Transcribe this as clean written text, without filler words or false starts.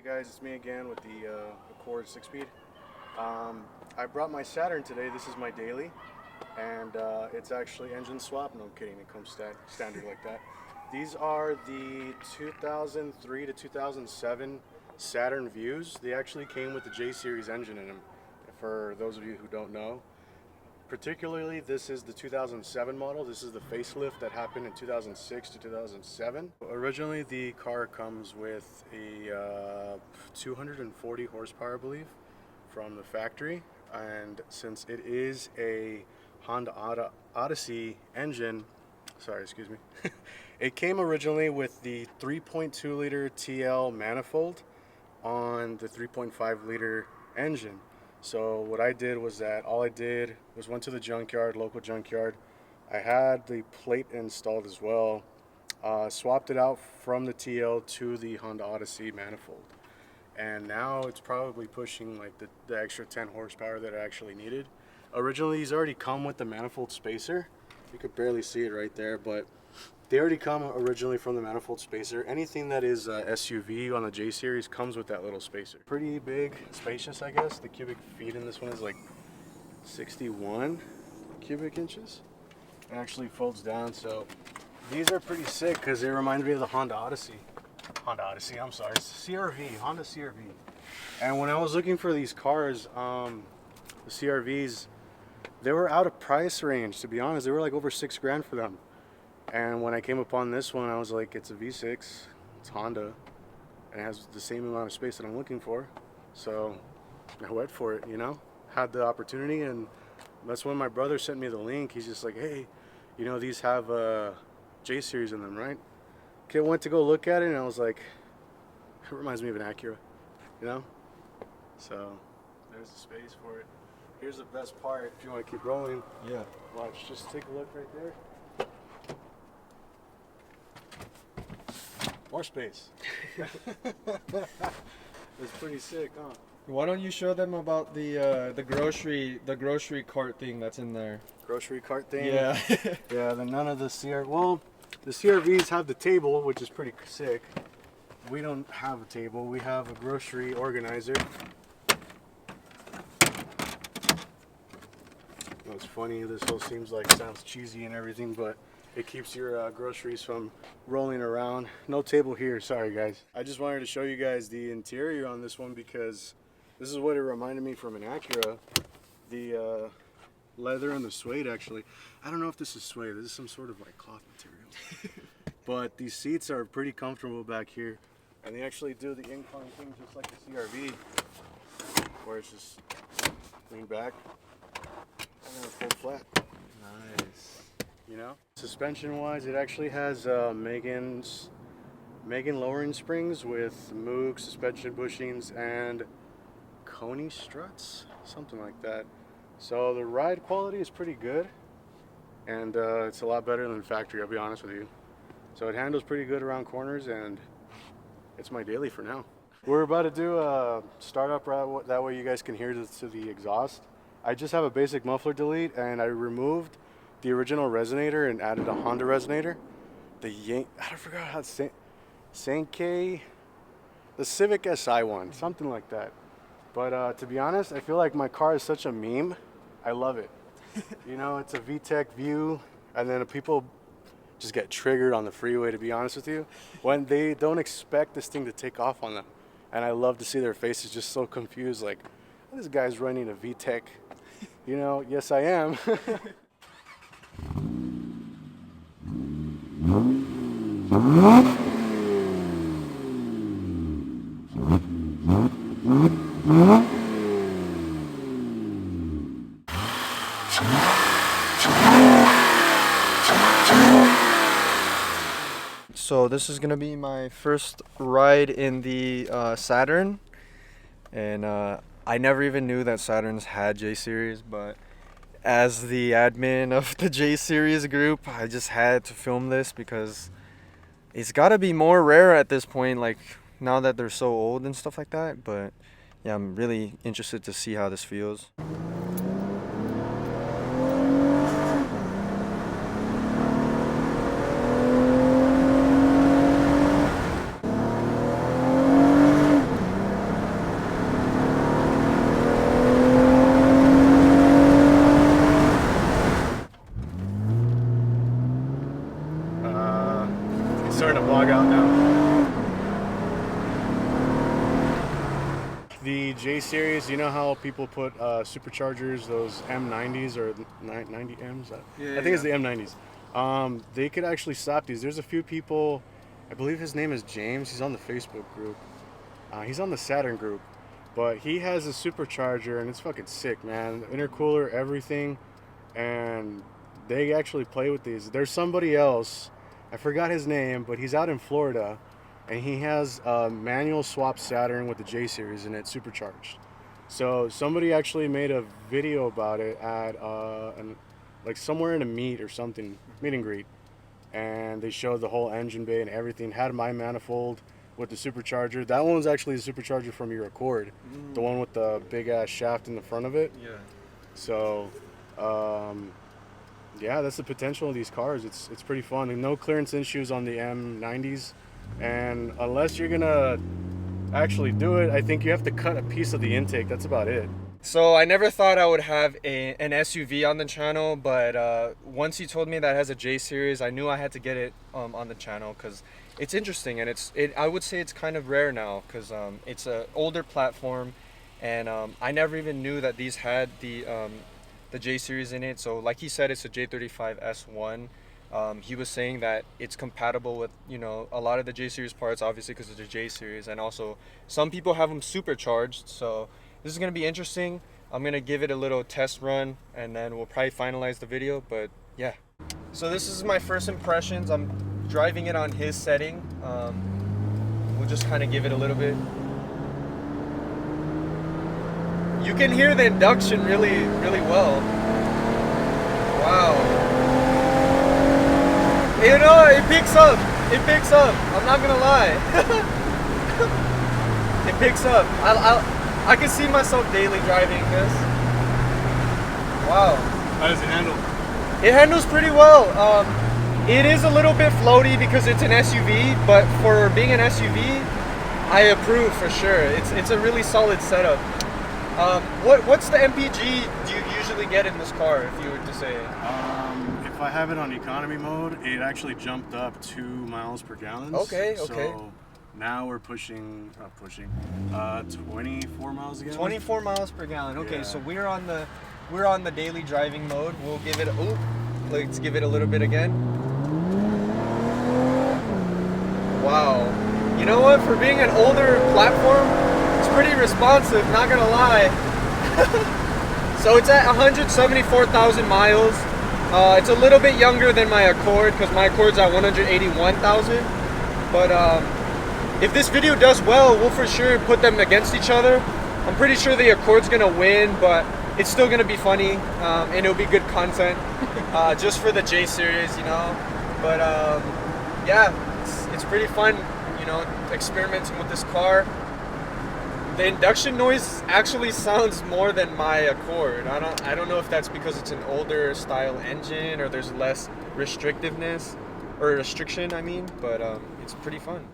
guys, it's me again with the Accord 6-speed. I brought my Saturn today. This is my daily, and it's actually engine swap. No, I'm kidding. It comes standard like that. These are the 2003 to 2007 Saturn Vues. They actually came with the J series engine in them. For those of you who don't know, particularly this is the 2007 model. This is the facelift that happened in 2006 to 2007. Originally the car comes with a 240 horsepower, I believe, from the factory, and since it is a Honda Odyssey engine, it came originally with the 3.2 liter TL manifold on the 3.5 liter engine. So what I did was went to the junkyard, local junkyard. I had the plate installed as well, swapped it out from the TL to the Honda Odyssey manifold. And now it's probably pushing like the extra 10 horsepower that I actually needed. Originally, these already come with the manifold spacer. You could barely see it right there, but they already come originally from the manifold spacer. Anything that is SUV on the J series comes with that little spacer. Pretty big, spacious, I guess. The cubic feet in this one is like 61 cubic inches. It actually folds down, so these are pretty sick because they remind me of the Honda Odyssey, I'm sorry, CRV, Honda CRV. And when I was looking for these cars, the CRVs, they were out of price range, to be honest. They were like over $6,000 for them. And when I came upon this one, I was like, it's a V6, it's Honda, and it has the same amount of space that I'm looking for. So I went for it, you know, had the opportunity, and that's when my brother sent me the link. He's just like, hey, you know, these have a J series in them, right? Okay, I went to go look at it, and I was like, it reminds me of an Acura, you know? So there's the space for it. Here's the best part, if you want to keep rolling. Yeah. Watch, just take a look right there. More space. It's pretty sick, huh? Why don't you show them about the grocery cart thing that's in there? Grocery cart thing? Yeah. Yeah, then none of the the CRVs have the table, which is pretty sick. We don't have a table. We have a grocery organizer. It's funny, this whole sounds cheesy and everything, but it keeps your groceries from rolling around. No table here, sorry guys. I just wanted to show you guys the interior on this one because this is what it reminded me from an Acura. The leather and the suede, actually. I don't know if this is suede. This is some sort of like cloth material. But these seats are pretty comfortable back here. And they actually do the incline thing just like the CRV, where it's just lean back and then fold flat. Nice. You know, suspension wise, it actually has Megan lowering springs with Moog suspension bushings and Coney struts, something like that. So the ride quality is pretty good, and it's a lot better than factory, I'll be honest with you. So it handles pretty good around corners, and it's my daily for now. We're about to do a startup route, that way you guys can hear to the exhaust. I just have a basic muffler delete, and I removed the original resonator and added a Honda resonator. I forgot how to Sankei, the Civic Si one, something like that. But to be honest, I feel like my car is such a meme. I love it. You know, it's a VTEC Vue, and then people just get triggered on the freeway, to be honest with you, when they don't expect this thing to take off on them. And I love to see their faces just so confused, like, this guy's running a VTEC. You know, yes I am. So this is gonna be my first ride in the Saturn, and I never even knew that Saturns had J series, but as the admin of the J series group, I just had to film this because it's gotta be more rare at this point, like now that they're so old and stuff like that. But yeah, I'm really interested to see how this feels. the J series, you know how people put superchargers, those M90s or 90Ms? I think it's the M90s. They could actually slap these. There's a few people, I believe his name is James. He's on the Facebook group. He's on the Saturn group. But he has a supercharger and it's fucking sick, man. The intercooler, everything. And they actually play with these. There's somebody else, I forgot his name, but he's out in Florida. And he has a manual swap Saturn with the J series in it, supercharged. So somebody actually made a video about it at like somewhere in a meet or something, meet and greet, and they showed the whole engine bay and everything. Had my manifold with the supercharger. That one was actually the supercharger from your Accord, the one with the big ass shaft in the front of it. Yeah. So, yeah, that's the potential of these cars. It's pretty fun. And no clearance issues on the M90s. And unless you're gonna actually do it, I think you have to cut a piece of the intake. That's about it. So I never thought I would have an SUV on the channel, but once you told me that it has a J series, I knew I had to get it on the channel because it's interesting, and I would say it's kind of rare now because it's an older platform, and I never even knew that these had the J series in it. So like he said, it's a J35S1. He was saying that it's compatible with, you know, a lot of the J series parts, obviously because it's a J series, and also some people have them supercharged. So this is going to be interesting. I'm going to give it a little test run and then we'll probably finalize the video, but yeah. So this is my first impressions. I'm driving it on his setting. We'll just kind of give it a little bit. You can hear the induction really, really well. Wow. You know, it picks up. It picks up. I'm not gonna lie. It picks up. I can see myself daily driving this. Wow. How does it handle? It handles pretty well. It is a little bit floaty because it's an SUV, but for being an SUV, I approve for sure. It's a really solid setup. What's the MPG do you usually get in this car, if you were to say? If I have it on economy mode, it actually jumped up 2 miles per gallon. Okay. So now we're pushing 24 miles a gallon. 24 miles per gallon. Okay, Yeah. so we're on the daily driving mode. We'll give it let's give it a little bit again. Wow. You know what? For being an older platform, it's pretty responsive, not gonna lie. So it's at 174,000 miles. It's a little bit younger than my Accord because my Accord's at 181,000. But if this video does well, we'll for sure put them against each other. I'm pretty sure the Accord's gonna win, but it's still gonna be funny, and it'll be good content just for the J series, you know. But yeah, it's pretty fun, you know, experimenting with this car. The induction noise actually sounds more than my Accord. I don't know if that's because it's an older style engine or there's less restriction, I mean, but it's pretty fun.